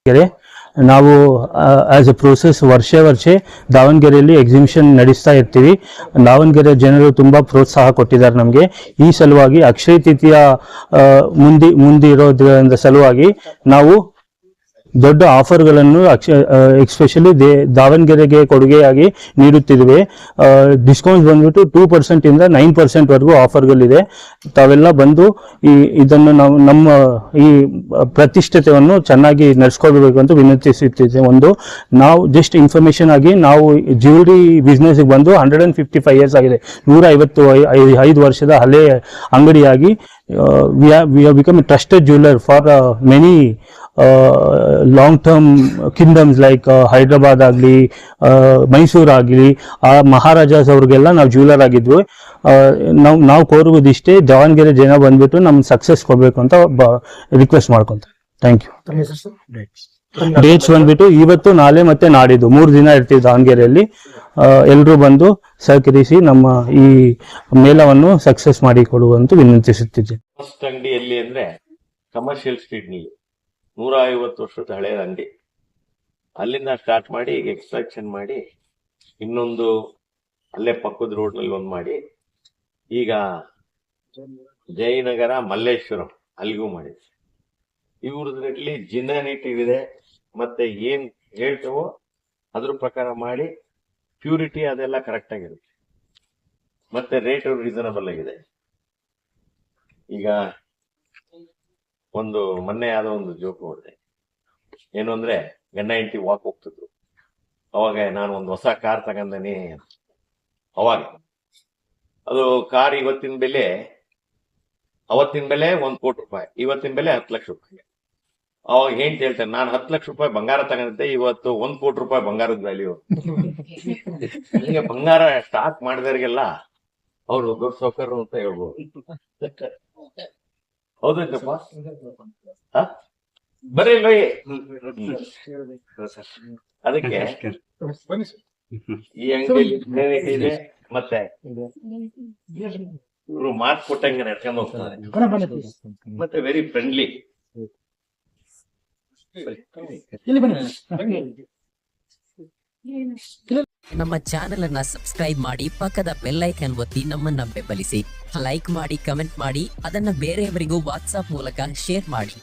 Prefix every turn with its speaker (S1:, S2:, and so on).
S1: ದಾವಣಗೆರೆ. ನಾವು as A process ವರ್ಷೆ ದಾವಣಗೆರೆಯಲ್ಲಿ exhibition ನಡೆಸ್ತಾ ಇರ್ತೀವಿ. ದಾವಣಗೆರೆ ಜನರು ತುಂಬ ಪ್ರೋತ್ಸಾಹ ಕೊಟ್ಟಿದ್ದಾರೆ ನಮಗೆ. ಈ ಸಲುವಾಗಿ ಅಕ್ಷಯ ತೃತೀಯ ಮುಂದಿರೋದ್ರಿಂದ ಸಲುವಾಗಿ ನಾವು ದೊಡ್ಡ ಆಫರ್ಗಳನ್ನು ಎಕ್ಸ್ಪೆಷಲಿ ದಾವಣಗೆರೆಗೆ ಕೊಡುಗೆಯಾಗಿ ನೀಡುತ್ತಿದ್ದೇವೆ. ಡಿಸ್ಕೌಂಟ್ ಬಂದ್ಬಿಟ್ಟು 2% ಇಂದ 9% ವರೆಗೂ ಆಫರ್ಗಳಿದೆ. ತಾವೆಲ್ಲ ಬಂದು ಇದನ್ನು ನಾವು ನಮ್ಮ ಈ ಪ್ರತಿಷ್ಠತೆಯನ್ನು ಚೆನ್ನಾಗಿ ನಡೆಸ್ಕೊಳ್ಬೇಕು ಅಂತ ವಿನಂತಿಸುತ್ತಿದ್ದೆ. ನಾವು ಜಸ್ಟ್ ಇನ್ಫಾರ್ಮೇಶನ್ ಆಗಿ ನಾವು ಜ್ಯುವೆಲರಿ ಬಿಸ್ನೆಸ್ಗೆ ಬಂದು 155 ಇಯರ್ಸ್ ಆಗಿದೆ. 155 ವರ್ಷದ ಹಳೆ ಅಂಗಡಿಯಾಗಿ we have become a trusted jeweler for many long term kingdoms like Hyderabad ಆಗಲಿ, ಮೈಸೂರು ಆಗಲಿ, ಮಹಾರಾಜಾಸ್ ಅವ್ರಿಗೆಲ್ಲ ನಾವು ಜ್ಯುವೆಲರ್ ಆಗಿದ್ವಿ. ನಾವು ಕೋರುವುದಿಷ್ಟೇ, ದಾವಣಗೆರೆ ಜನ ಬಂದ್ಬಿಟ್ಟು ನಮ್ಗೆ ಸಕ್ಸಸ್ ಕೊಡಬೇಕು ಅಂತ ರಿಕ್ವೆಸ್ಟ್ ಮಾಡ್ಕೊಂತಾರೆ. Thank you. ಡೇಟ್ಸ್ ಬಂದ್ಬಿಟ್ಟು ಇವತ್ತು, ನಾಳೆ ಮತ್ತೆ ನಾಡಿದ್ದು 3 ದಿನ ಇರ್ತೀವಿ ದಾವಣಗೆರೆಯಲ್ಲಿ. ಎಲ್ಲರೂ ಬಂದು ಸಹಕರಿಸಿ ನಮ್ಮ ಈ ಮೇಳವನ್ನು ಸಕ್ಸಸ್ ಮಾಡಿ ಕೊಡುವಂತ ವಿನಂತಿಸುತ್ತಿದ್ದೇನೆ.
S2: ಫಸ್ಟ್ ಅಂಗಡಿ ಎಲ್ಲಿ ಅಂದ್ರೆ ಕಮರ್ಷಿಯಲ್ ಸ್ಟ್ರೀಟ್ ನಲ್ಲಿ 150 ವರ್ಷದ ಹಳೆಯ ಅಂಗಡಿ. ಅಲ್ಲಿಂದ ಸ್ಟಾರ್ಟ್ ಮಾಡಿ ಈಗ ಎಕ್ಸ್ಟ್ರಾಕ್ಷನ್ ಮಾಡಿ ಇನ್ನೊಂದು ಅಲ್ಲೇ ಪಕ್ಕದ ರೋಡ್ ನಲ್ಲಿ ಒಂದು ಮಾಡಿ ಈಗ ಜಯನಗರ ಮಲ್ಲೇಶ್ವರಂ ಅಲ್ಲಿಗೂ ಮಾಡಿದ್ವಿ. ಇವ್ರದ್ರಲ್ಲಿ ಜಿನಾನಿಟಿ ಇದೆ, ಮತ್ತೆ ಏನ್ ಹೇಳ್ತವೋ ಅದ್ರ ಪ್ರಕಾರ ಮಾಡಿ ಪ್ಯೂರಿಟಿ ಅದೆಲ್ಲ ಕರೆಕ್ಟ್ ಆಗಿರುತ್ತೆ, ಮತ್ತೆ ರೇಟ್ ರೀಸನಬಲ್ ಆಗಿದೆ. ಈಗ ಮೊನ್ನೆ ಯಾವ್ದೋ ಒಂದು ಜೋಕ್ ನೋಡಿದೆ, ಏನು ಅಂದ್ರೆ ಗಂಡ ಹೆಂಡತಿ ವಾಕ್ ಹೋಗ್ತಿದ್ರು. ಅವಾಗ ನಾನು ಒಂದು ಹೊಸ ಕಾರ್ ತಗೊಂಡನಿ. ಅವಾಗ ಅದು ಕಾರ್ ಅವತ್ತಿನ ಬೆಲೆ 1 ಕೋಟಿ ರೂಪಾಯಿ, ಇವತ್ತಿನ ಬೆಲೆ 10 ಲಕ್ಷ ರೂಪಾಯಿ. ಅವಾಗ ಹೆಂಡತಿ ಹೇಳ್ತೇನೆ, ನಾನು 10 ಲಕ್ಷ ರೂಪಾಯಿ ಬಂಗಾರ ತಗೊಂಡಿದ್ದೆ, ಇವತ್ತು 1 ಕೋಟಿ ರೂಪಾಯಿ ಬಂಗಾರದ ವ್ಯಾಲ್ಯೂ. ಹೀಗೆ ಬಂಗಾರ ಸ್ಟಾಕ್ ಮಾಡಿದವ್ರಿಗೆಲ್ಲ ಅವರು ದೊಡ್ಡ ಸೌಕರ್ಯ ಅಂತ ಹೇಳ್ಬೋದು. ಹೌದಪ್ಪ, ಬರೀ ಅದಕ್ಕೆ ಈ ಅಂಗಡಿಯಲ್ಲಿ ಇದೆ. ಮತ್ತೆ ಇವರು ಮಾತು ಕೊಟ್ಟಂಗೆ ನಡ್ಕೊಂಡು ಹೋಗ್ತಾರೆ, ಮತ್ತೆ ವೆರಿ ಫ್ರೆಂಡ್ಲಿ.
S3: ನಮ್ಮ ಚಾನೆಲ್ ಅನ್ನ ಸಬ್ಸ್ಕ್ರೈಬ್ ಮಾಡಿ, ಪಕ್ಕದ ಬೆಲ್ ಐಕಾನ್ ಒತ್ತಿ ನಮ್ಮನ್ನ ಬೆಂಬಲಿಸಿ. ಲೈಕ್ ಮಾಡಿ, ಕಮೆಂಟ್ ಮಾಡಿ, ಅದನ್ನ ಬೇರೆಯವರಿಗೂ ವಾಟ್ಸ್ಆಪ್ ಮೂಲಕ ಶೇರ್ ಮಾಡಿ.